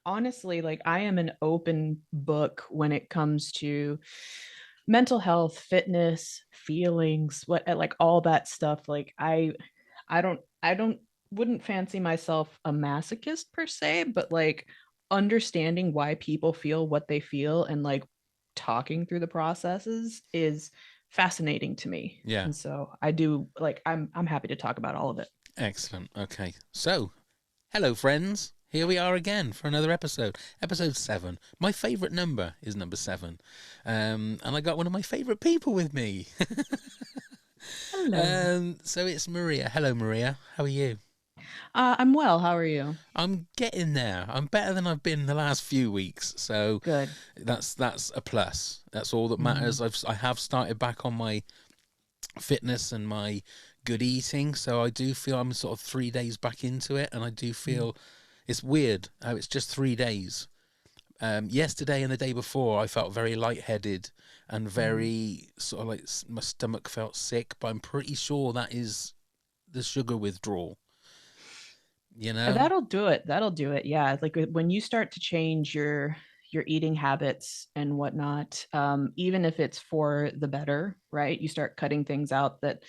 honestly, like I am an open book when it comes to mental health, fitness, feelings, what like all that stuff. Like I don't wouldn't fancy myself a masochist per se, but like understanding why people feel what they feel and like talking through the processes is fascinating to me. Yeah. And so I do like I'm happy to talk about all of it. Excellent. Okay. So, hello, friends. Here we are again for another episode. Episode 7. My favourite number is number 7. And I got one of my favourite people with me. Hello. So it's Maria. Hello, Maria. How are you? I'm well. How are you? I'm getting there. I'm better than I've been the last few weeks. So Good. that's a plus. That's all that Mm, matters. I have started back on my fitness and my good eating, so I do feel I'm sort of 3 days back into it, and I do mm, feel it's weird how it's just 3 days. Yesterday and the day before, I felt very lightheaded and mm. very sort of like my stomach felt sick, but I'm pretty sure that is the sugar withdrawal. You know? That'll do it. That'll do it. Yeah. Like when you start to change your eating habits and whatnot, even if it's for the better, right? You start cutting things out that,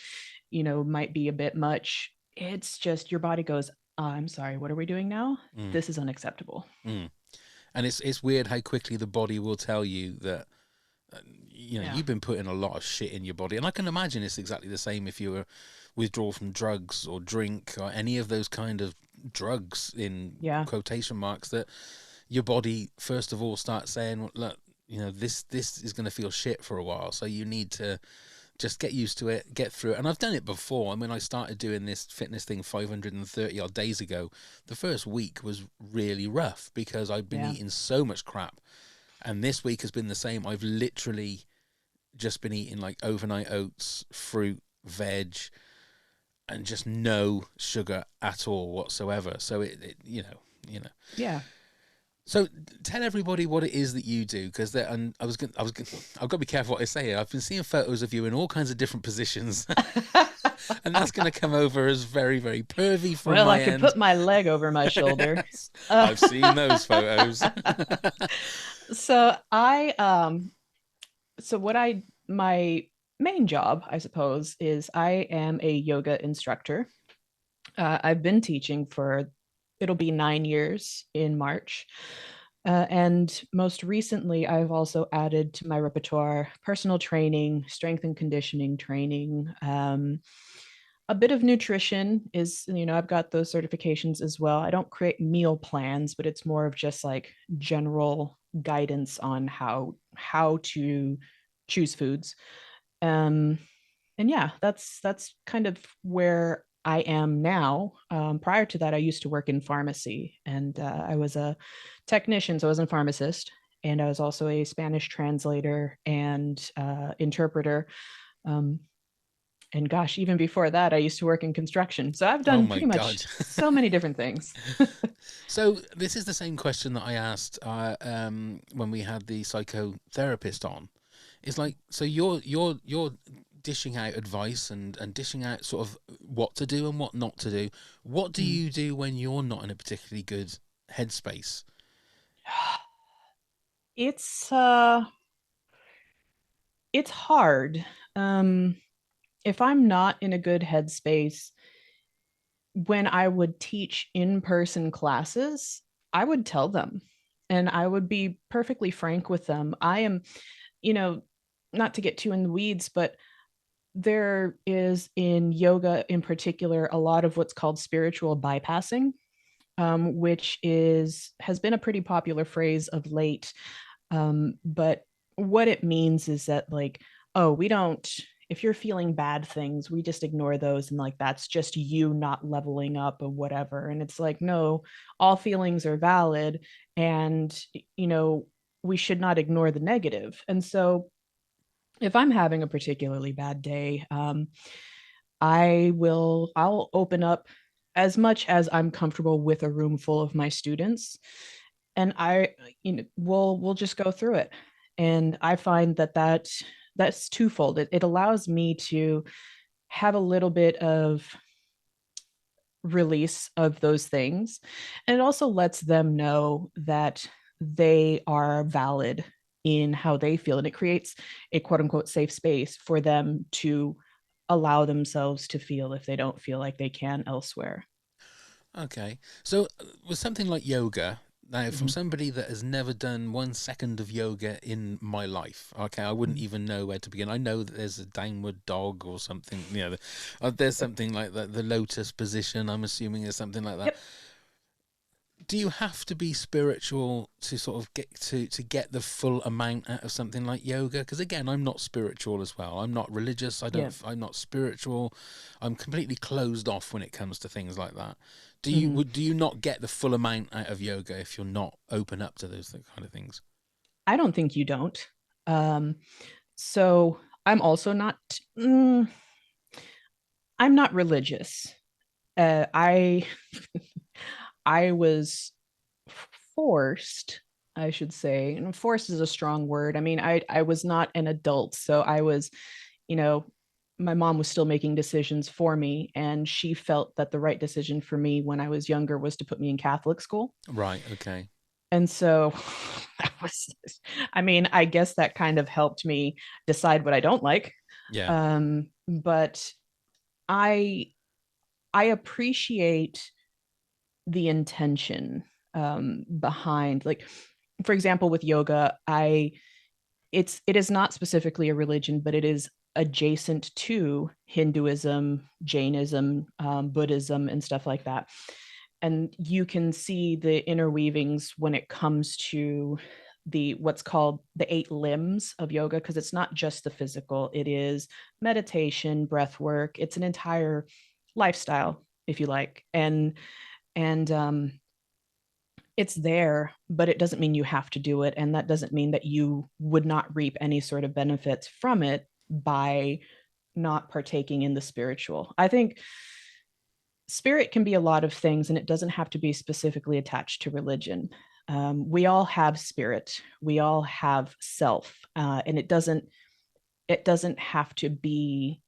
might be a bit much. It's just your body goes, I'm sorry, what are we doing now? Mm, This is unacceptable. mm. And it's weird how quickly the body will tell you that Yeah. you've been putting a lot of shit in your body, and I can imagine it's exactly the same if you were withdraw from drugs or drink or any of those kind of drugs in Yeah. quotation marks, that your body first of all starts saying, "Well, look, this is going to feel shit for a while, so you need to just get used to it, get through it." And I've done it before. I mean, I started doing this fitness thing 530 odd days ago. The first week was really rough because I'd been Yeah. eating so much crap, and this week has been the same. I've literally just been eating like overnight oats, fruit, veg, and just no sugar at all whatsoever. So it. Yeah. So tell everybody what it is that you do, because and I've got to be careful what I say here. I've been seeing photos of you in all kinds of different positions, and that's going to come over as very, very pervy from Well, I my could end. put my leg over my shoulder. Uh, I've seen those photos. so I so what I my main job, I suppose, is I am a yoga instructor. I've been teaching for it'll be 9 years in March. And most recently, I've also added to my repertoire personal training, strength and conditioning training. A bit of nutrition is, I've got those certifications as well. I don't create meal plans, but it's more of just like general guidance on how to choose foods. Um, and yeah, that's kind of where I am now. Prior to that, I used to work in pharmacy, and I was a technician, so I was a pharmacist, and I was also a Spanish translator and interpreter. Um, and gosh, even before that, I used to work in construction. So I've Oh done my pretty much god. so many different things. So this is the same question that I asked when we had the psychotherapist on. It's like, so you're dishing out advice and dishing out sort of what to do and what not to do. What do Mm. you do when you're not in a particularly good headspace? It's uh it's hard. Um if I'm not in a good headspace, when I would teach in-person classes, I would tell them and I would be perfectly frank with them. I am, you know, not to get too in the weeds, but there is in yoga in particular a lot of what's called spiritual bypassing, which is has been a pretty popular phrase of late. But what it means is that like, oh, we don't. If you're feeling bad things, we just ignore those and like that's just you not leveling up or whatever. And it's like, no, all feelings are valid, and you know we should not ignore the negative. And so if I'm having a particularly bad day, I'll open up as much as I'm comfortable with a room full of my students, and we'll just go through it. And I find that's twofold. It allows me to have a little bit of release of those things. And it also lets them know that they are valid in how they feel. And it creates a quote unquote safe space for them to allow themselves to feel if they don't feel like they can elsewhere. Okay. So with something like yoga, now from Mm-hmm. somebody that has never done 1 second of yoga in my life, okay, I wouldn't even know where to begin. I know that there's a downward dog or something, there's something like that, the lotus position, I'm assuming there's something like that. Yep. Do you have to be spiritual to sort of get to get the full amount out of something like yoga? Because again, I'm not spiritual as well. I'm not religious. Yeah. I'm not spiritual. I'm completely closed off when it comes to things like that. Mm-hmm. Do you not get the full amount out of yoga if you're not open up to those kind of things? I don't think you don't. Um, so I'm also not. Mm, I'm not religious. I I was forced, I should say. And forced is a strong word. I mean, I was not an adult, so I was, you know, my mom was still making decisions for me, and she felt that the right decision for me when I was younger was to put me in Catholic school. Right. Okay. And so that was, I mean, I guess that kind of helped me decide what I don't like. Yeah. But I I appreciate the intention behind, like, for example, with yoga, it is not specifically a religion, but it is adjacent to Hinduism, Jainism, Buddhism, and stuff like that. And you can see the interweavings when it comes to the what's called the 8 limbs of yoga, because it's not just the physical, it is meditation, breath work, it's an entire lifestyle, if you like. And it's there, but it doesn't mean you have to do it. And that doesn't mean that you would not reap any sort of benefits from it by not partaking in the spiritual. I think spirit can be a lot of things, and it doesn't have to be specifically attached to religion. We all have spirit, we all have self, and it doesn't have to be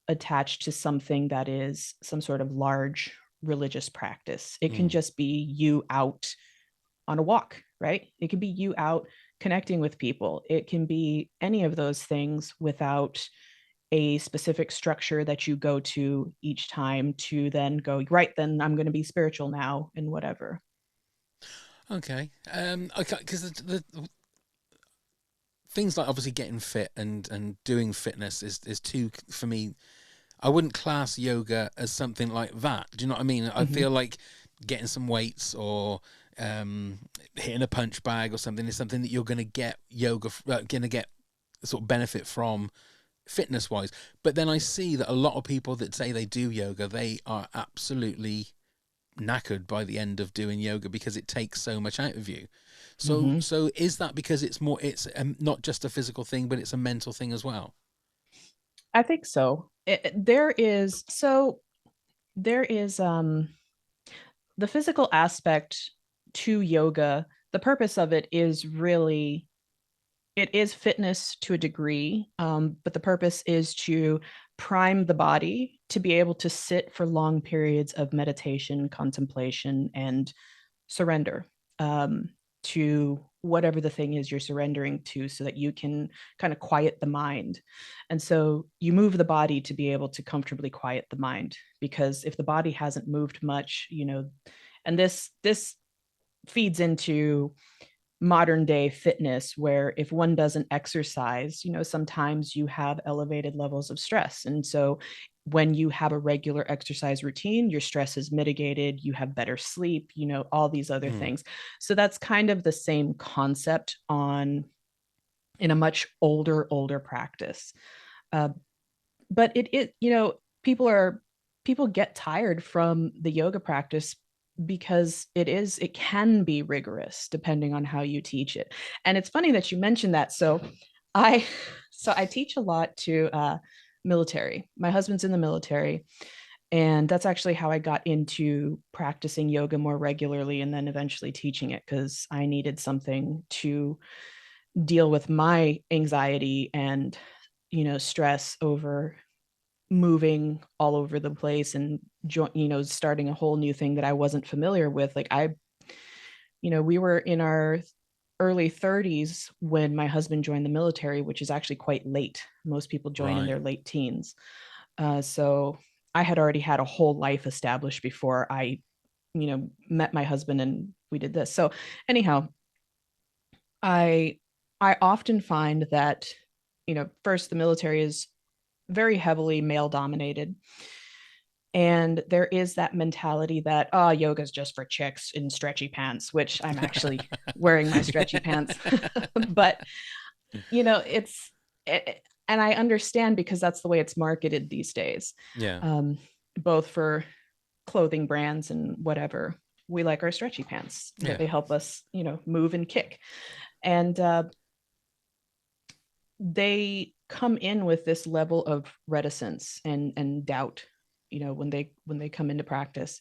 attached to something that is some sort of large religious practice. It can Mm. just be you out on a walk, right? It can be you out connecting with people. It can be any of those things without a specific structure that you go to each time to then go, right, then I'm going to be spiritual now and whatever. Okay. Okay. Because the things like obviously getting fit and doing fitness is too for me. I wouldn't class yoga as something like that. Do you know what I mean? I Mm-hmm. feel like getting some weights or hitting a punch bag or something is something that you're going to get going to get sort of benefit from fitness wise. But then I see that a lot of people that say they do yoga, they are absolutely knackered by the end of doing yoga because it takes so much out of you. Mm-hmm. So is that because it's not just a physical thing, but it's a mental thing as well? I think so. There is the physical aspect to yoga. The purpose of it is really, it is fitness to a degree, but the purpose is to prime the body to be able to sit for long periods of meditation, contemplation, and surrender, to whatever the thing is you're surrendering to, so that you can kind of quiet the mind. And so you move the body to be able to comfortably quiet the mind, because if the body hasn't moved much, and this feeds into modern day fitness, where if one doesn't exercise, sometimes you have elevated levels of stress. And so when you have a regular exercise routine, your stress is mitigated, you have better sleep, all these other Mm. things. So that's kind of the same concept on in a much older practice. Uh, but people get tired from the yoga practice because it can be rigorous depending on how you teach it. And it's funny that you mentioned that. I I teach a lot to military. My husband's in the military, and that's actually how I got into practicing yoga more regularly and then eventually teaching it, because I needed something to deal with my anxiety and stress over moving all over the place and starting a whole new thing that I wasn't familiar with. Like we were in our early 30s when my husband joined the military, which is actually quite late. Most people join in Right. their late teens. So I had already had a whole life established before I, met my husband and we did this. So anyhow, I I often find that, first the military is very heavily male dominated. And there is that mentality that, oh, yoga is just for chicks in stretchy pants, which I'm actually wearing my stretchy pants. But, it's, and I understand because that's the way it's marketed these days, Yeah. um, both for clothing brands and whatever. We like our stretchy pants, that Yeah. they help us, move and kick. And they come in with this level of reticence and doubt, when they come into practice,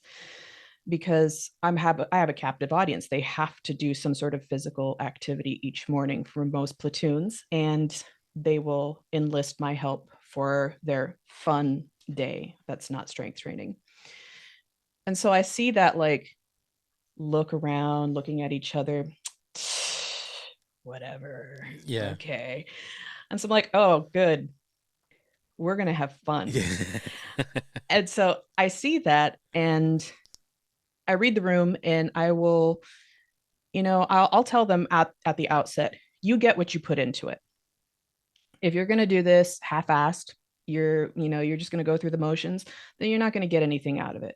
because I have a captive audience. They have to do some sort of physical activity each morning for most platoons, and they will enlist my help for their fun day that's not strength training. And so I see that, like, look around, looking at each other, whatever, Yeah. okay. And so I'm like, oh, good, we're going to have fun. Yeah. And so I see that, and I read the room, and I will, I'll tell them at the outset, you get what you put into it. If you're going to do this half-assed, you're just going to go through the motions, then you're not going to get anything out of it.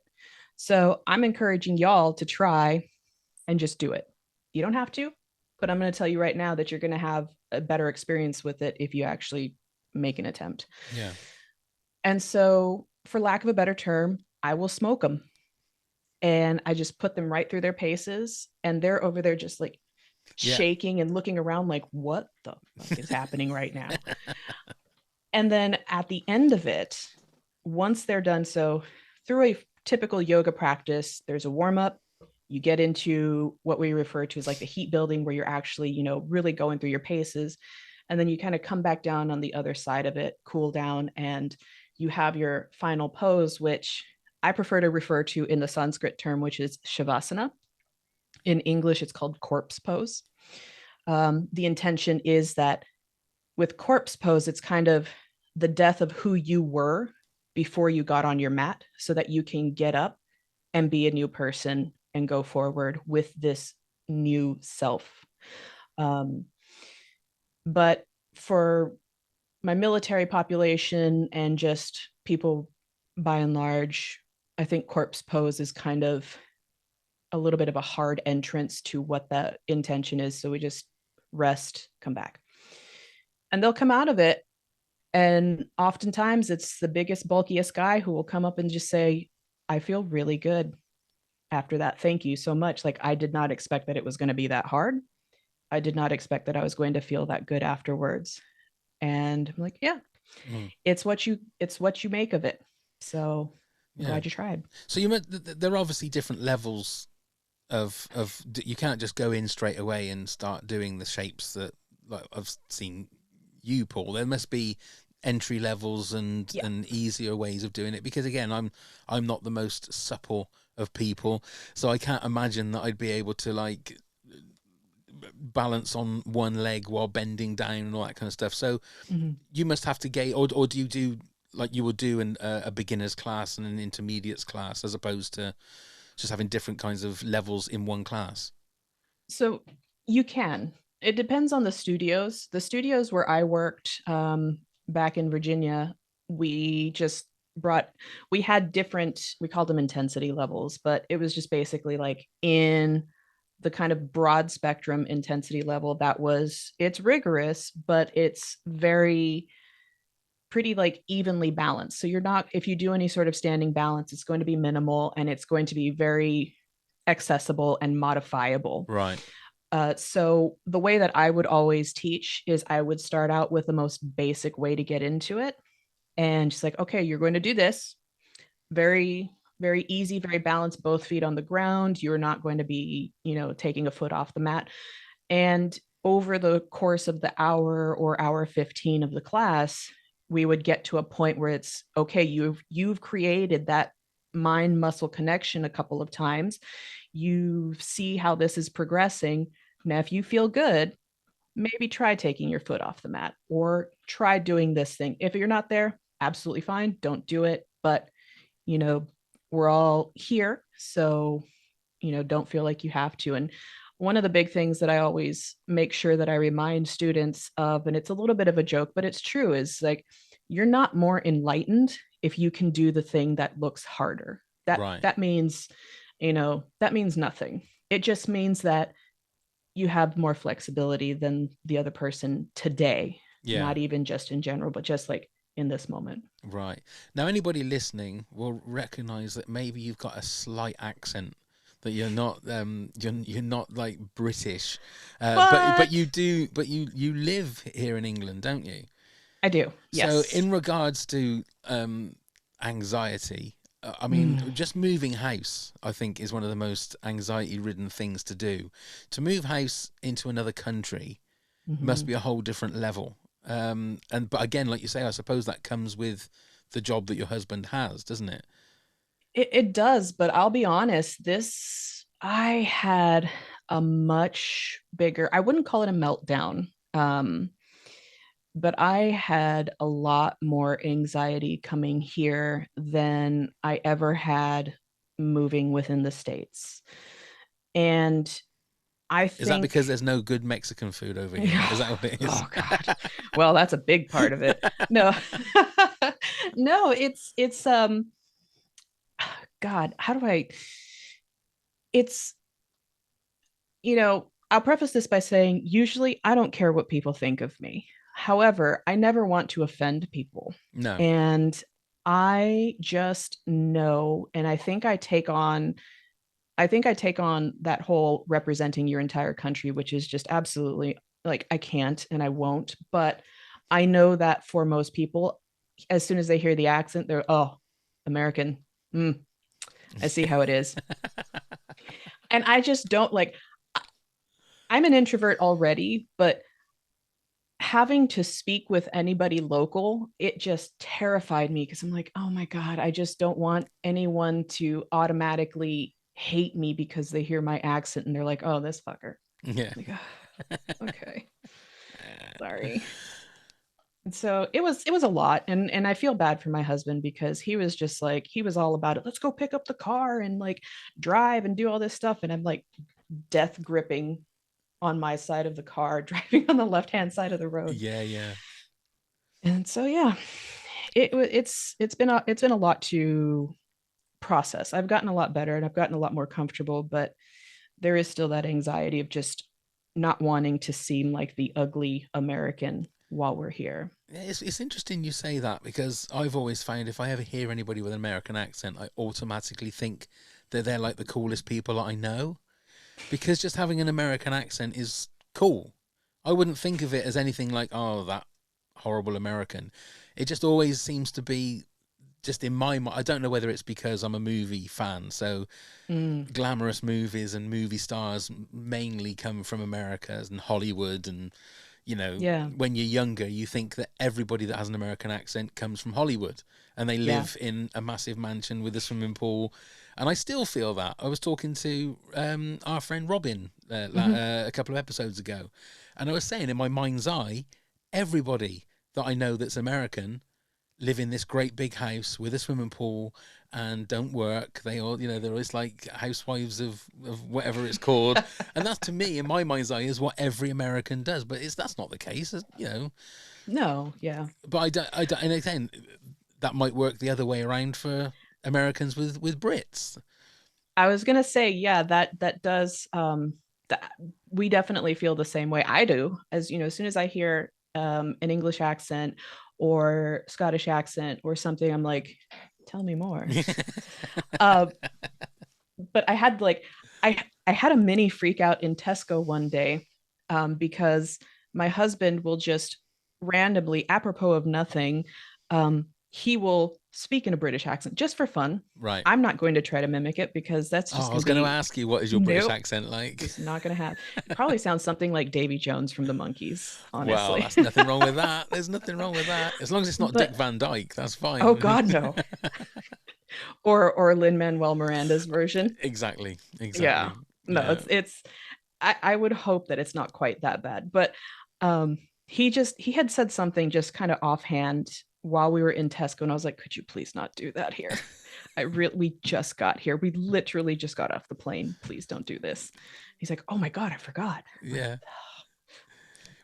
So I'm encouraging y'all to try and just do it. You don't have to, but I'm going to tell you right now that you're going to have a better experience with it if you actually make an attempt. Yeah. And so, for lack of a better term, I will smoke them, and I just put them right through their paces. And they're over there just like Yeah. shaking and looking around like, what the fuck is happening right now? And then at the end of it, once they're done, so through a typical yoga practice, there's a warm up. You get into what we refer to as like the heat building, where you're actually, really going through your paces. And then you kind of come back down on the other side of it, cool down, and you have your final pose, which I prefer to refer to in the Sanskrit term, which is Shavasana. In English, it's called corpse pose. The intention is that with corpse pose, it's kind of the death of who you were before you got on your mat, so that you can get up and be a new person and go forward with this new self. Um, but for my military population and just people by and large, I think corpse pose is kind of a little bit of a hard entrance to what the intention is. So we just rest, come back. And they'll come out of it. And oftentimes it's the biggest, bulkiest guy who will come up and just say, I feel really good after that. Thank you so much. Like, I did not expect that it was going to be that hard. I did not expect that I was going to feel that good afterwards. And I'm like, yeah, Mm. it's what you make of it. So I'm Yeah. glad you tried. So there are obviously different levels you can't just go in straight away and start doing the shapes that, like, I've seen you, Paul. There must be entry levels Yeah. and easier ways of doing it, because again, I'm not the most supple of people, so I can't imagine that I'd be able to, like, balance on one leg while bending down and all that kind of stuff. So Mhm. you must have to gauge, or do you do like you would do in a beginner's class and an intermediate's class, as opposed to just having different kinds of levels in one class? So you can. It depends on the studios. The studios where I worked, back in Virginia, we just brought, we had different, we called them intensity levels, but it was just basically like in the kind of broad spectrum intensity level that was, it's rigorous, but it's very pretty like evenly balanced. So you're not, if you do any sort of standing balance, it's going to be minimal and it's going to be very accessible and modifiable. Right. So the way that I would always teach is I would start out with the most basic way to get into it. And just like, okay, you're going to do this. Very, very easy, very balanced, both feet on the ground. You're not going to be, taking a foot off the mat. And over the course of the hour or hour 15 of the class, we would get to a point where it's okay, you've created that mind muscle connection a couple of times. You see how this is progressing. Now, if you feel good, maybe try taking your foot off the mat or try doing this thing. If you're not there, absolutely fine. Don't do it. But, you know, we're all here. So, don't feel like you have to. And one of the big things that I always make sure that I remind students of, and it's a little bit of a joke, but it's true, is like, you're not more enlightened if you can do the thing that looks harder. That Right. that means, that means nothing. It just means that you have more flexibility than the other person today, Yeah. not even just in general, but just like in this moment. Right. Now, anybody listening will recognize that maybe you've got a slight accent, that you're not like British, but But you do, but you live here in England, don't you? I do. So, Yes. in regards to anxiety, I mean, Mm. just moving house, I think, is one of the most anxiety-ridden things to do. To move house into another country must Mm-hmm. be a whole different level. And but again, like you say, I suppose that comes with the job that your husband has, doesn't it? It does, but I'll be honest, I had a much bigger, I wouldn't call it a meltdown. But I had a lot more anxiety coming here than I ever had moving within the States. And I Is that think, because there's no good Mexican food over here? Is that what it is? oh God, well, that's a big part of it. No, no, it's God, how do I, it's, I'll preface this by saying, usually I don't care what people think of me. However, I never want to offend people. No. And I just know, and I think I take on that whole representing your entire country, which is just absolutely like I can't and I won't. But I know that for most people, as soon as they hear the accent, they're, oh, American. Mm, I see how it is. And I just don't like, I'm an introvert already, but having to speak with anybody local, it just terrified me because I'm like, oh my God, I just don't want anyone to automatically hate me because they hear my accent and they're like, oh, this fucker. Yeah. Like, oh, okay, sorry. And so it was a lot. And I feel bad for my husband because he was just like, he was all about it. Let's go pick up the car and like drive and do all this stuff. And I'm like death gripping on my side of the car, driving on the left hand side of the road. Yeah, yeah. And so yeah, it's been a lot to process. I've gotten a lot better and I've gotten a lot more comfortable, but there is still that anxiety of just not wanting to seem like the ugly American while we're here. Yeah, it's interesting you say that because I've always found if I ever hear anybody with an American accent, I automatically think that they're like the coolest people I know because just having an American accent is cool. I wouldn't think of it as anything like, oh, that horrible American. It just always seems to be just in my mind. I don't know whether it's because I'm a movie fan, so Mm, glamorous movies and movie stars mainly come from America and Hollywood. And, yeah, when you're younger, you think that everybody that has an American accent comes from Hollywood and they yeah. live in a massive mansion with a swimming pool. And I still feel that. I was talking to our friend Robin Hmm. a couple of episodes ago, and I was saying in my mind's eye, everybody that I know that's American live in this great big house with a swimming pool and don't work. They all, they're always like housewives of whatever it's called. And that's to me, in my mind's eye, is what every American does. But that's not the case, No, yeah. But and again, that might work the other way around for Americans with Brits. I was gonna say, yeah, that does that we definitely feel the same way. I do. As as soon as I hear an English accent or Scottish accent or something, I'm like, tell me more. Uh, but I had a mini freak out in Tesco one day because my husband will just randomly, apropos of nothing, he will speak in a British accent just for fun. Right. I'm not going to try to mimic it because that's Oh, just I going was to going to be ask you, what is your British nope, accent like? just not going to have. It probably sounds something like Davy Jones from the Monkees, Well, honestly. that's nothing wrong with that. There's nothing wrong with that. As long as it's not Dick But Van Dyke, that's oh fine. God, no. Or Lin Manuel Miranda's version. Exactly. Yeah, Exactly. no, Yeah. it's I would hope that it's not quite that bad, but um he had said something just kind of offhand while we were in Tesco, and I was like, could you please not do that here? We just got here. We literally just got off the plane. Please don't do this. He's like, oh my God, I forgot. I'm like, Yeah.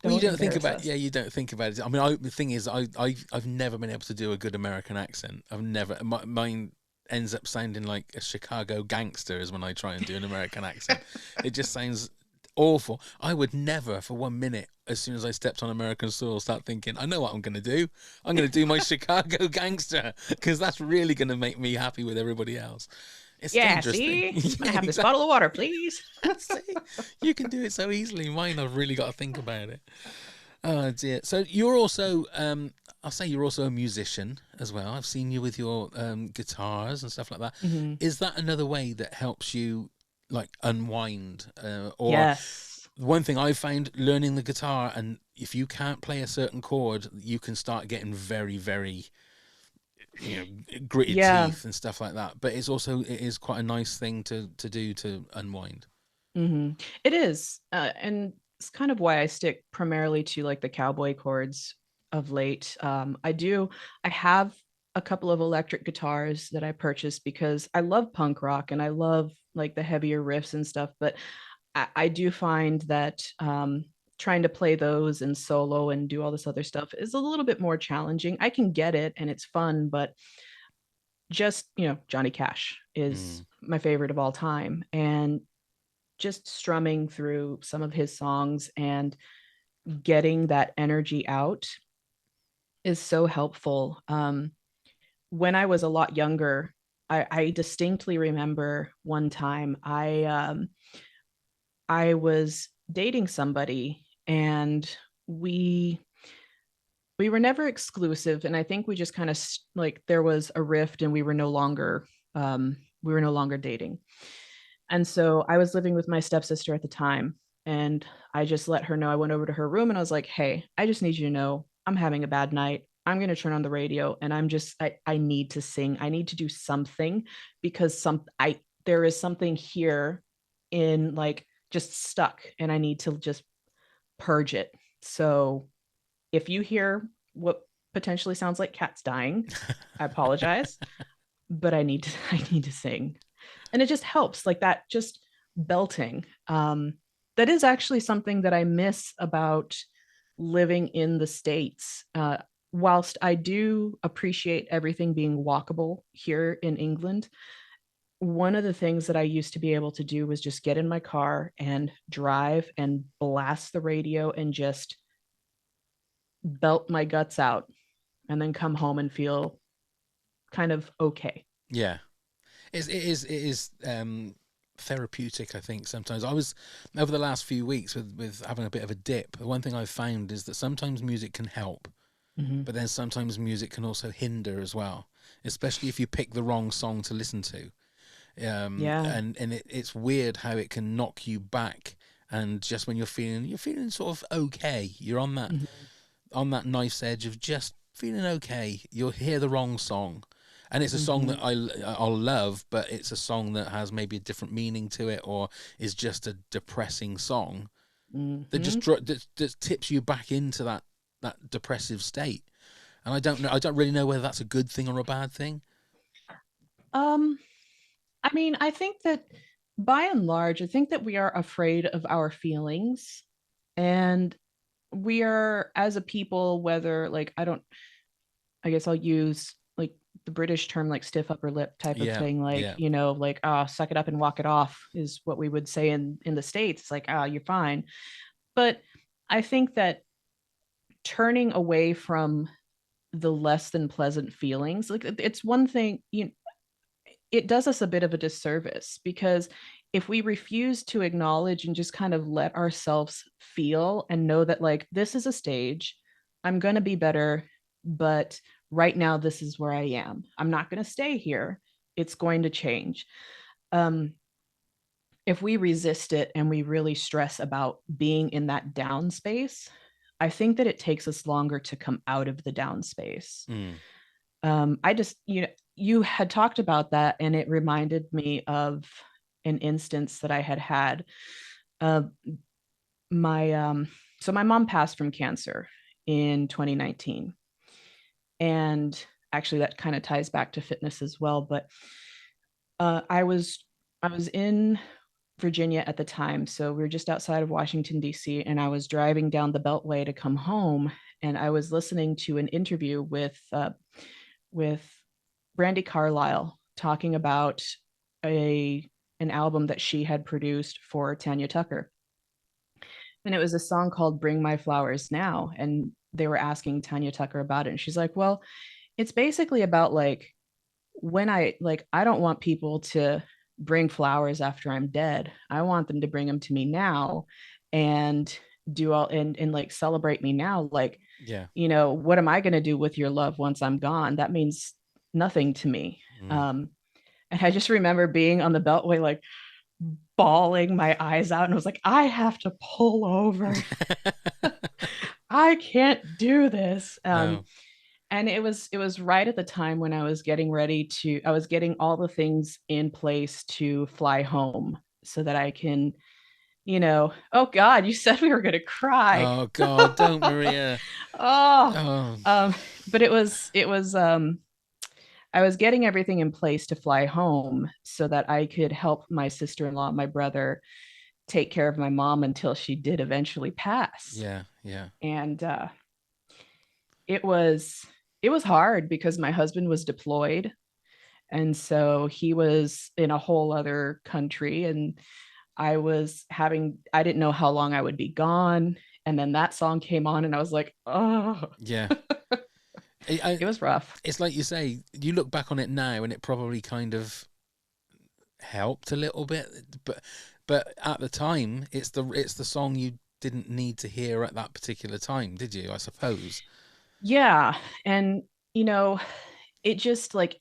Well, you don't don't think embarrass about, us. yeah, you don't think about it. I mean, the thing is, I've never been able to do a good American accent. I've never. Mine ends up sounding like a Chicago gangster is when I try and do an American accent. It just sounds awful. I would never, for 1 minute, as soon as I stepped on American soil, start thinking, I know what I'm going to do. I'm going to do my Chicago gangster because that's really going to make me happy with everybody else. It's a Yeah, dangerous thing. see, I'm gonna Yeah, have this exactly. bottle of water, please. See, you can do it so easily. Mine, I've really got to think about it. Oh dear. So you're also, I'll say you're also a musician as well. I've seen you with your guitars and stuff like that. Mm-hmm. Is that another way that helps you like unwind? Or Yes. one thing I've found learning the guitar, and if you can't play a certain chord, you can start getting very, very, you know, gritted Yeah. teeth and stuff like that. But it is quite a nice thing to do to unwind. Mm-hmm. It is. And it's kind of why I stick primarily to like the cowboy chords of late. I have a couple of electric guitars that I purchased because I love punk rock and I love like the heavier riffs and stuff. But I do find that trying to play those and solo and do all this other stuff is a little bit more challenging. I can get it and it's fun, but just, Johnny Cash is Mm. my favorite of all time. And just strumming through some of his songs and getting that energy out is so helpful. When I was a lot younger, I distinctly remember one time I was dating somebody and we we were never exclusive, and I think we just kind of like there was a rift and we were no longer dating. And so I was living with my stepsister at the time, and I just let her know. I went over to her room and I was like, hey, I just need you to know I'm having a bad night. I'm going to turn on the radio and I need to sing. I need to do something because there is something here in like just stuck and I need to just purge it. So if you hear what potentially sounds like cats dying, I apologize, but I need to sing. And it just helps like that just belting. That is actually something that I miss about living in the States. Whilst I do appreciate everything being walkable here in England, one of the things that I used to be able to do was just get in my car and drive and blast the radio and just belt my guts out and then come home and feel kind of okay. Yeah. It is therapeutic. I think sometimes I was over the last few weeks with having a bit of a dip. The one thing I've found is that sometimes music can help, Mm-hmm. but then sometimes music can also hinder as well, especially if you pick the wrong song to listen to. Yeah. It's weird how it can knock you back. And just when you're feeling sort of okay, you're Mm-hmm. on that knife's edge of just feeling okay. You'll hear the wrong song, and it's a song Mm-hmm. that I'll love, but it's a song that has maybe a different meaning to it, or is just a depressing song that Mm-hmm. just that tips you back into that depressive state. And I don't know. I don't really know whether that's a good thing or a bad thing. Um, I mean, I think that by and large, I think that we are afraid of our feelings. And we are, as a people, whether like, I guess I'll use like the British term, like stiff upper lip type of Yeah, thing. Like, yeah, like, suck it up and walk it off is what we would say in the States. It's like, you're fine. But I think that turning away from the less than pleasant feelings, like it's one thing, it does us a bit of a disservice because if we refuse to acknowledge and just kind of let ourselves feel and know that like this is a stage, I'm going to be better, but right now, this is where I am. I'm not going to stay here. It's going to change. Um, if we resist it and we really stress about being in that down space, I think that it takes us longer to come out of the down space. Mm. I just, you had talked about that, and it reminded me of an instance that I had had. Uh, my so my mom passed from cancer in 2019, and actually that kind of ties back to fitness as well. But I was in Virginia at the time, so we were just outside of Washington D.C., and I was driving down the Beltway to come home, and I was listening to an interview with Brandy Carlisle talking about a an album that she had produced for Tanya Tucker. And it was a song called Bring My Flowers Now. And they were asking Tanya Tucker about it. And she's like, well, it's basically about like I don't want people to bring flowers after I'm dead. I want them to bring them to me now and do all and like celebrate me now. Like, Yeah. what am I going to do with your love once I'm gone? That means nothing to me. Mm. And I just remember being on the Beltway, like bawling my eyes out, and I was like, I have to pull over. I can't do this. No. And it was right at the time when I was getting all the things in place to fly home so that I can, oh God, you said we were gonna cry. Oh God, don't, Maria. Oh, Oh, um, but it was I was getting everything in place to fly home so that I could help my sister-in-law, my brother, take care of my mom until she did eventually pass. yeah, yeah, And it was it was hard because my husband was deployed, and so he was in a whole other country, and I didn't know how long I would be gone, and then that song came on and I was like, oh, yeah. I, it was rough. it's like you say, you look back on it now, and it probably kind of helped a little bit, but at the time, it's the song you didn't need to hear at that particular time, did you? I suppose. Yeah, and you know it just like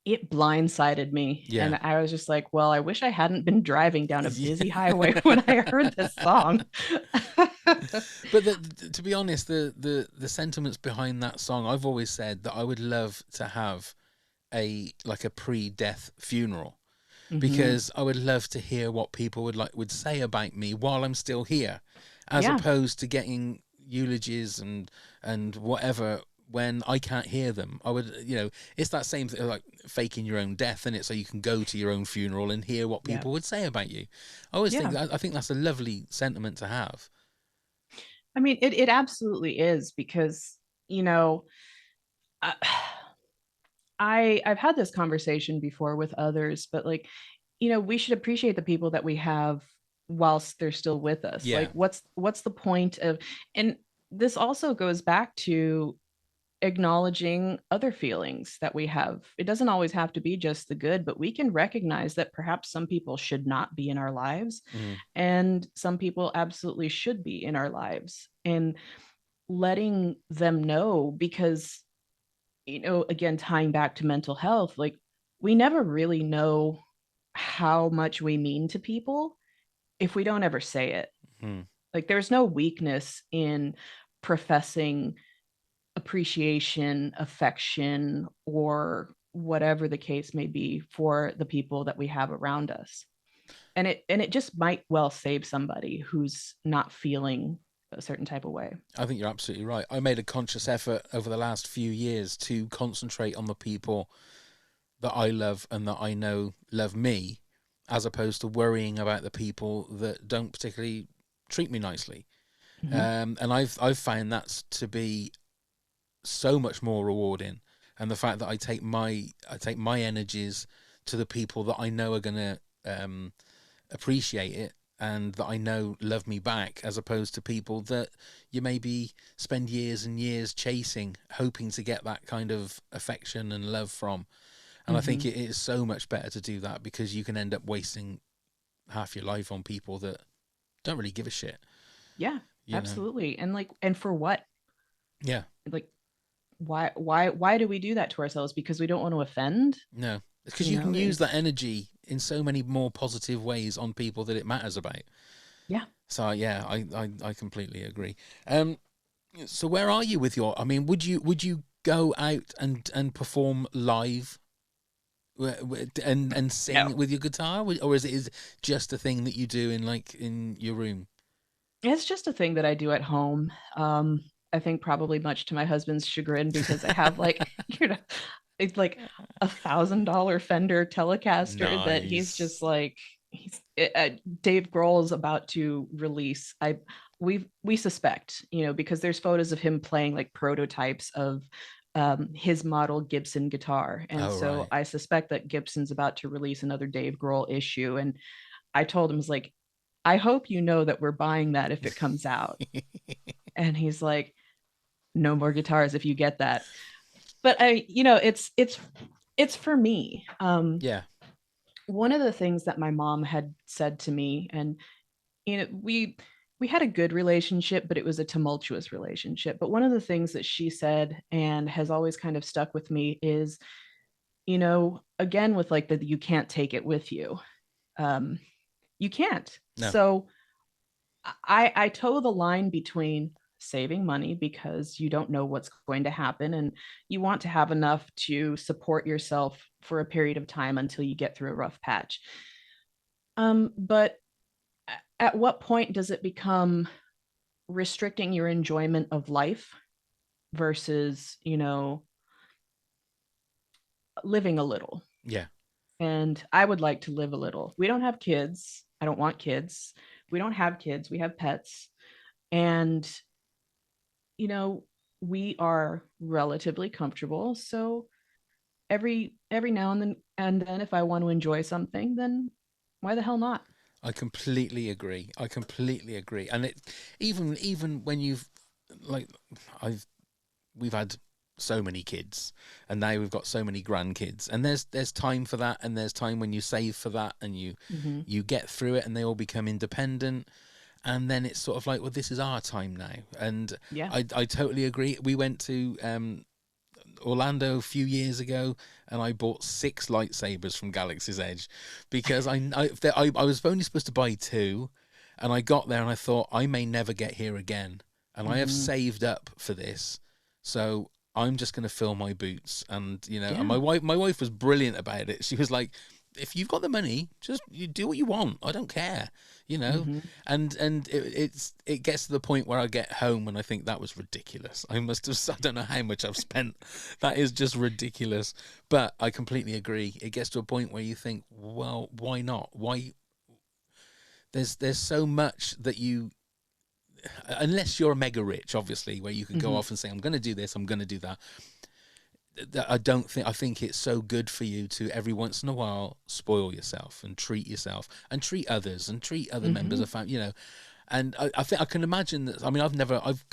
it blindsided me, Yeah. and I was just like, well, I wish I hadn't been driving down a busy highway when I heard this song. But to be honest, the sentiments behind that song, I've always said that I would love to have a pre-death funeral, Hmm. because I would love to hear what people would say about me while I'm still here, as Yeah, opposed to getting eulogies and whatever when I can't hear them. I would, it's that same thing, like faking your own death, and it so you can go to your own funeral and hear what yeah, people would say about you. I always think yeah. that I think that's a lovely sentiment to have. I mean, it absolutely is because you know, I, I've had this conversation before with others, but like, we should appreciate the people that we have whilst they're still with us. Yeah. Like, what's the point of? And this also goes back to acknowledging other feelings that we have. It doesn't always have to be just the good, but we can recognize that perhaps some people should not be in our lives Mm. and some people absolutely should be in our lives. And letting them know, because, again, tying back to mental health, like we never really know how much we mean to people if we don't ever say it. Mm. Like there's no weakness in professing appreciation, affection, or whatever the case may be for the people that we have around us. And it just might well save somebody who's not feeling a certain type of way. I think you're absolutely right. I made a conscious effort over the last few years to concentrate on the people that I love and that I know love me, as opposed to worrying about the people that don't particularly treat me nicely. Mm-hmm. And I've found that to be so much more rewarding. And the fact that I take my energies to the people that I know are gonna appreciate it, and that I know love me back, as opposed to people that you maybe spend years and years chasing, hoping to get that kind of affection and love from. And I Mm-hmm. think it is so much better to do that, because you can end up wasting half your life on people that don't really give a shit, Yeah, you know? absolutely. And for what? Yeah. Like, why do we do that to ourselves? Because we don't want to offend, No, because you you can know? use that energy in so many more positive ways on people that it matters about. Yeah. So yeah, I completely agree. Um, so where are you with your? I mean, would you go out and perform live and No. sing with your guitar, or is it just a thing that you do in like in your room? It's just a thing that I do at home. I think probably much to my husband's chagrin because I have like, you know, it's like $1,000 Fender Telecaster that he's Nice. just like Dave Grohl is about to release. We suspect, because there's photos of him playing like prototypes of his model Gibson guitar, and Oh so right. I suspect that Gibson's about to release another Dave Grohl issue, and I told him, I was like, I hope you know that we're buying that if it comes out. And he's like, no more guitars if you get that. But it's for me. Yeah. One of the things that my mom had said to me, and we had a good relationship, but it was a tumultuous relationship. But one of the things that she said and has always kind of stuck with me is, again, with like the you can't take it with you. Um, you can't. No. So I toe the line between saving money because you don't know what's going to happen and you want to have enough to support yourself for a period of time until you get through a rough patch. But at what point does it become restricting your enjoyment of life versus, living a little? Yeah. And I would like to live a little. We don't have kids. I don't want kids. We don't have kids. We have pets. And you know, we are relatively comfortable. So every now and then if I want to enjoy something, then why the hell not? I completely agree. I completely agree. And it even when you've like I've we've had so many kids and now we've got so many grandkids and there's time for that and there's time when you save for that and you Mm-hmm. you get through it and they all become independent and then it's sort of like well this is our time now and Yeah. I totally agree. We went to Orlando a few years ago, and I bought 6 lightsabers from Galaxy's Edge because I was only supposed to buy 2, and I got there and I thought I may never get here again, and I have Mm-hmm. saved up for this, so I'm just going to fill my boots. And and Yeah. my wife was brilliant about it. She was like, if you've got the money, just you do what you want. I don't care, you know. Mm-hmm. And it gets to the point where I get home and I think that was ridiculous. I don't know how much I've spent. That is just ridiculous. But I completely agree. It gets to a point where you think, well, why not? Why? There's so much that you, unless you're mega rich, obviously, where you can go Mm-hmm. off and say, I'm going to do this, I'm going to do that. I don't think I think it's so good for you to every once in a while spoil yourself and treat others and treat other members Mm-hmm. of family, And I think I can imagine that. I mean,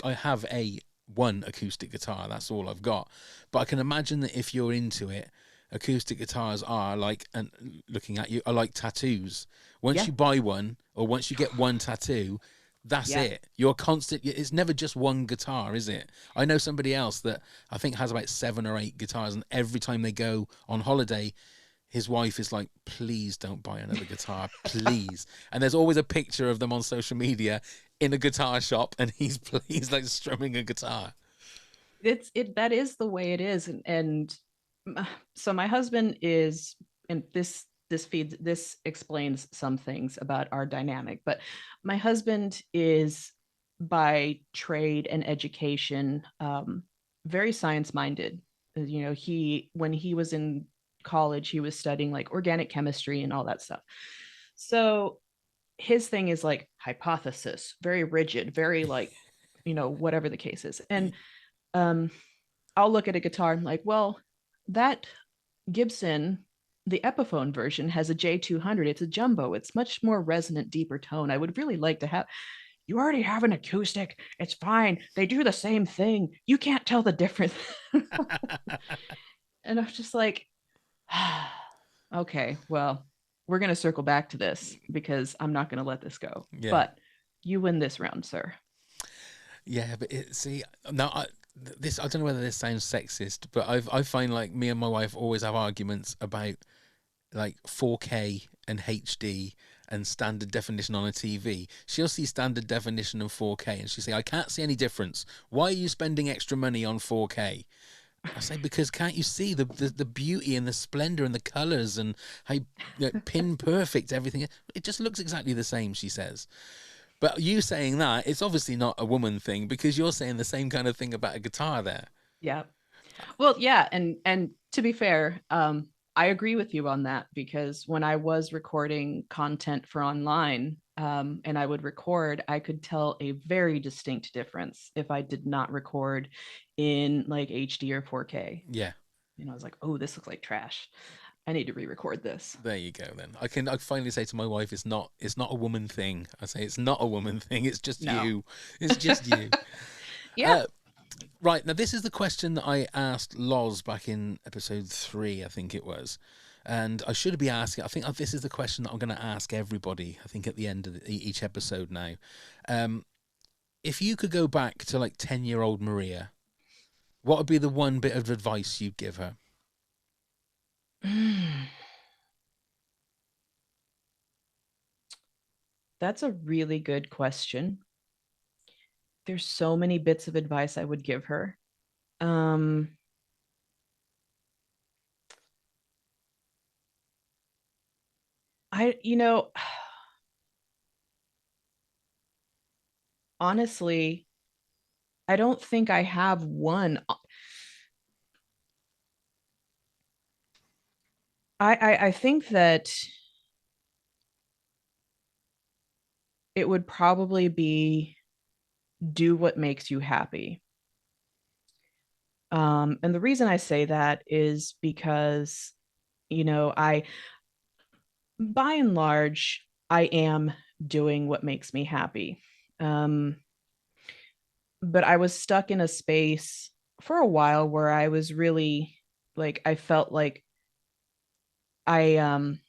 I have a one acoustic guitar. That's all I've got. But I can imagine that if you're into it, acoustic guitars are like, and looking at you, are like tattoos. Once Yeah. you buy one or once you get one tattoo, that's Yeah. it. You're constant. It's never just one guitar, is it? I know somebody else that I think has about 7 or 8 guitars, and every time they go on holiday, his wife is like, please don't buy another guitar, please. And there's always a picture of them on social media in a guitar shop, and he's like strumming a guitar. That is the way it is, and so my husband is, and this explains some things about our dynamic, but my husband is by trade and education very science minded. He when he was in college he was studying like organic chemistry and all that stuff. So his thing is like hypothesis, very rigid, very like, whatever the case is. And um I'll look at a guitar and like, well, that Gibson, the Epiphone version has a J200. It's a jumbo. It's much more resonant, deeper tone. I would really like to have. You already have an acoustic. It's fine. They do the same thing. You can't tell the difference. And I was just like, okay, well, we're going to circle back to this because I'm not going to let this go. Yeah, But you win this round, sir. yeah, but see now. this, I don't know whether this sounds sexist, but I find like me and my wife always have arguments about like 4K and HD and standard definition on a TV. She'll see standard definition and 4K and she'll say, I can't see any difference. Why are you spending extra money on 4K? I say, because can't you see the beauty and the splendor and the colors and how pin perfect everything? It just looks exactly the same, she says. But you saying that, it's obviously not a woman thing because you're saying the same kind of thing about a guitar there. Yeah. Well, yeah, and to be fair, I agree with you on that because when I was recording content for online, and I would record, I could tell a very distinct difference if I did not record in like HD or 4K. Yeah. I was like, oh, this looks like trash. I need to re-record this. There you go. Then I finally say to my wife, it's not a woman thing. I say it's not a woman thing. It's just No. you. It's just you. Yeah. Uh, right now, this is the question that I asked Loz back in episode 3, I think it was, and I should be asking. I think this is the question that I'm going to ask everybody. I think at the end of each episode now, if you could go back to like 10-year-old Maria, what would be the one bit of advice you'd give her? That's a really good question. There's so many bits of advice I would give her. Um, you know, honestly, I don't think I have one. I think that it would probably be do what makes you happy. And the reason I say that is because, I, by and large, I am doing what makes me happy. Um, but I was stuck in a space for a while where I was really like, I felt like I, um,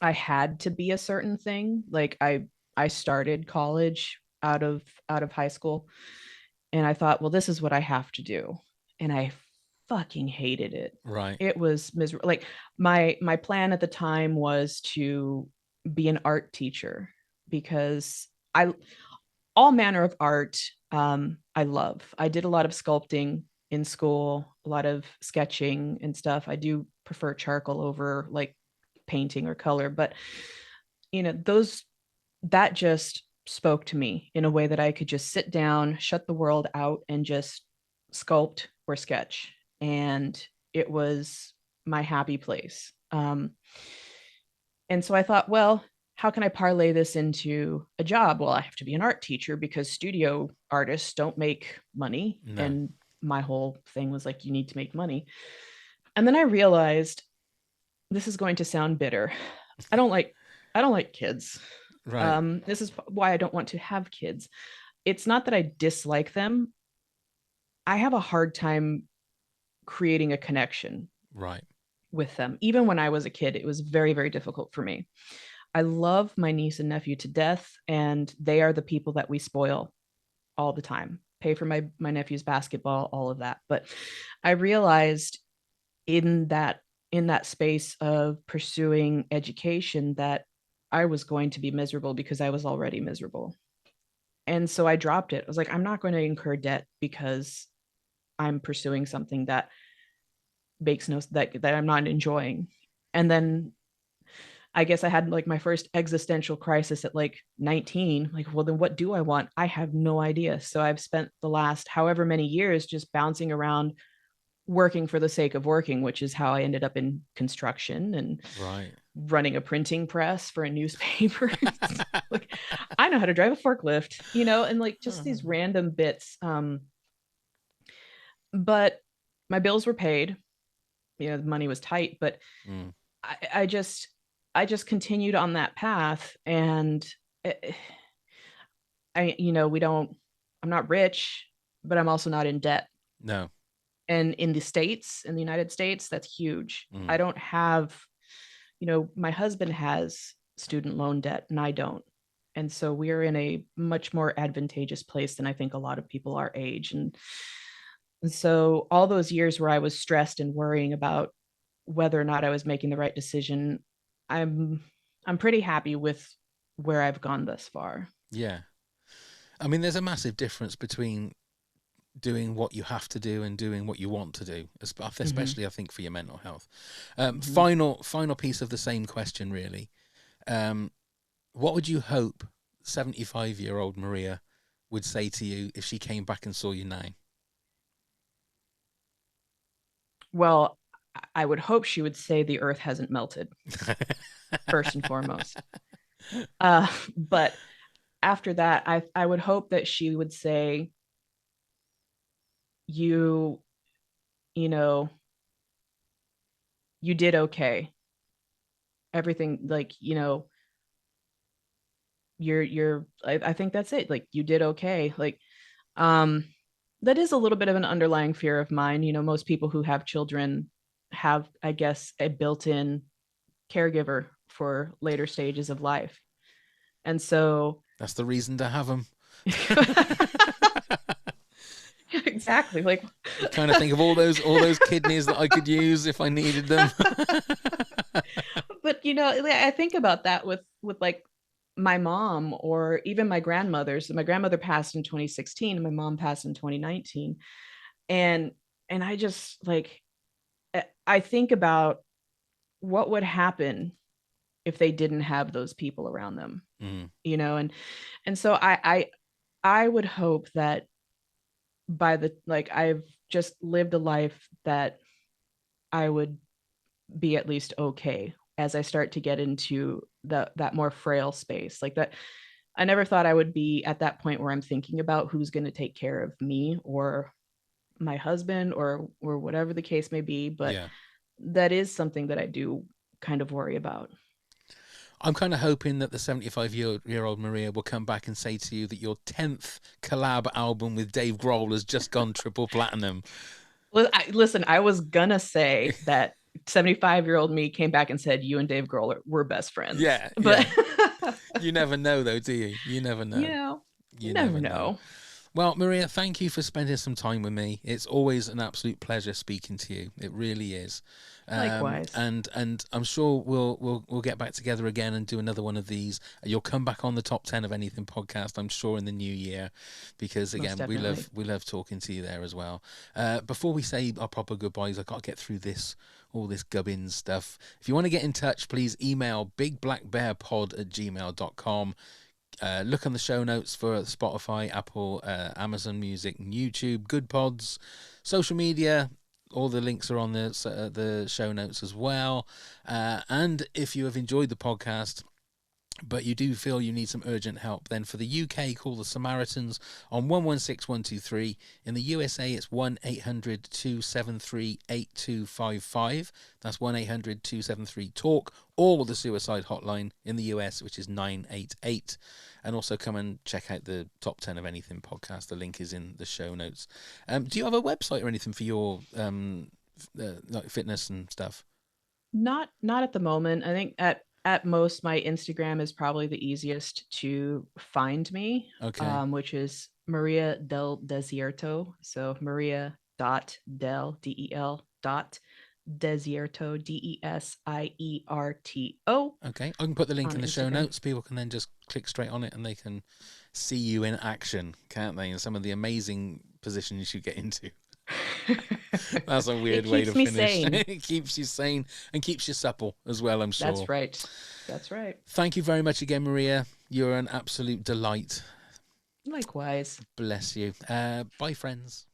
I had to be a certain thing. Like I started college out of high school and I thought, well, this is what I have to do. And I fucking hated it. Right. It was miserable. Like my plan at the time was to be an art teacher because I all manner of art I love. I did a lot of sculpting in school, a lot of sketching and stuff. I do prefer charcoal over like painting or color, but those that just spoke to me in a way that I could just sit down, shut the world out, and just sculpt or sketch. And it was my happy place. And so I thought, well, how can I parlay this into a job? Well, I have to be an art teacher because studio artists don't make money. No. And my whole thing was like, you need to make money. And then I realized this is going to sound bitter. I don't like I don't like kids. Right. This is why I don't want to have kids. It's not that I dislike them. I have a hard time creating a connection Right. with them. Even when I was a kid, it was very, very difficult for me. I love my niece and nephew to death, and they are the people that we spoil all the time. Pay for my nephew's basketball, all of that. But I realized in that space of pursuing education that I was going to be miserable because I was already miserable. And so I dropped it. I was like, I'm not going to incur debt because I'm pursuing something that makes no that I'm not enjoying. And then I guess I had like my first existential crisis at like 19. Like, well, then what do I want? I have no idea. So I've spent the last however many years just bouncing around working for the sake of working, which is how I ended up in construction and Right. running a printing press for a newspaper. Like I know how to drive a forklift, and like just these random bits. But my bills were paid. The money was tight, but Mm. I just continued on that path, and it, we don't. I'm not rich, but I'm also not in debt. No. And in the United States, that's huge. I Mm. don't have, my husband has student loan debt, and I don't. And so we're in a much more advantageous place than I think a lot of people our age. And so all those years where I was stressed and worrying about whether or not I was making the right decision, I'm I'm pretty happy with where I've gone thus far. Yeah. I mean, there's a massive difference between doing what you have to do and doing what you want to do, Mm-hmm. especially I think for your mental health. Mm-hmm. Final piece of the same question, really. Um, what would you hope 75-year-old Maria would say to you if she came back and saw you now? Well, I would hope she would say the earth hasn't melted, first and foremost. But after that, I would hope that she would say, you, you know, you did okay. Everything, like, I think that's it. Like, you did okay. Like, um, that is a little bit of an underlying fear of mine. Most people who have children have, I guess, a built-in caregiver for later stages of life. And so That's the reason to have them. exactly, like You kind of think of all those kidneys that I could use if I needed them. but like, I think about that with like my mom or even my grandmother. So my grandmother passed in 2016 and my mom passed in 2019. And I just like I think about what would happen if they didn't have those people around them, Mm, and so I would hope that by the like I've just lived a life that I would be at least okay as I start to get into that more frail space. Like that, I never thought I would be at that point where I'm thinking about who's going to take care of me or my husband or whatever the case may be, but yeah. that is something that I do kind of worry about. I'm kind of hoping that the 75-year-old Maria will come back and say to you that your 10th collab album with Dave Grohl has just gone triple platinum. Listen, I was gonna say that 75-year-old me came back and said you and Dave Grohl were best friends, Yeah, but yeah. You never know, though, do you? You never you know. know, you You never never know. know. Well, Maria, thank you for spending some time with me. It's always an absolute pleasure speaking to you. It really is. Likewise, And I'm sure we'll get back together again and do another one of these. You'll come back on the top 10 of anything podcast, I'm sure, in the new year, because most again, we definitely. love talking to you there as well. Before we say our proper goodbyes, I got to get through all this gubbins stuff. If you want to get in touch, please email bigblackbearpod@gmail.com. Look on the show notes for Spotify, Apple, Amazon Music, YouTube, Good Pods, social media. All the links are on the show notes as well. And if you have enjoyed the podcast, but you do feel you need some urgent help, then for the UK, call the Samaritans on 116123. In the USA, it's 1-800-273-8255. That's 1-800-273-TALK, or the suicide hotline in the US, which is 988. And also come and check out the Top 10 of Anything podcast. The link is in the show notes. Do you have a website or anything for your like fitness and stuff? Not at the moment. I think at most my Instagram is probably the easiest to find me, Okay. which is Maria del Desierto. So Maria dot del del dot Desierto Desierto Okay, I can put the link on in the show Instagram. notes. People can then just click straight on it and they can see you in action, can't they? And some of the amazing positions you get into. That's a It weird way to keeps me finish. sane. It keeps you sane and keeps you supple as well, I'm That's sure. right. That's right. Thank you very much again, Maria. You're an absolute delight. Likewise. Bless you. Bye, friends.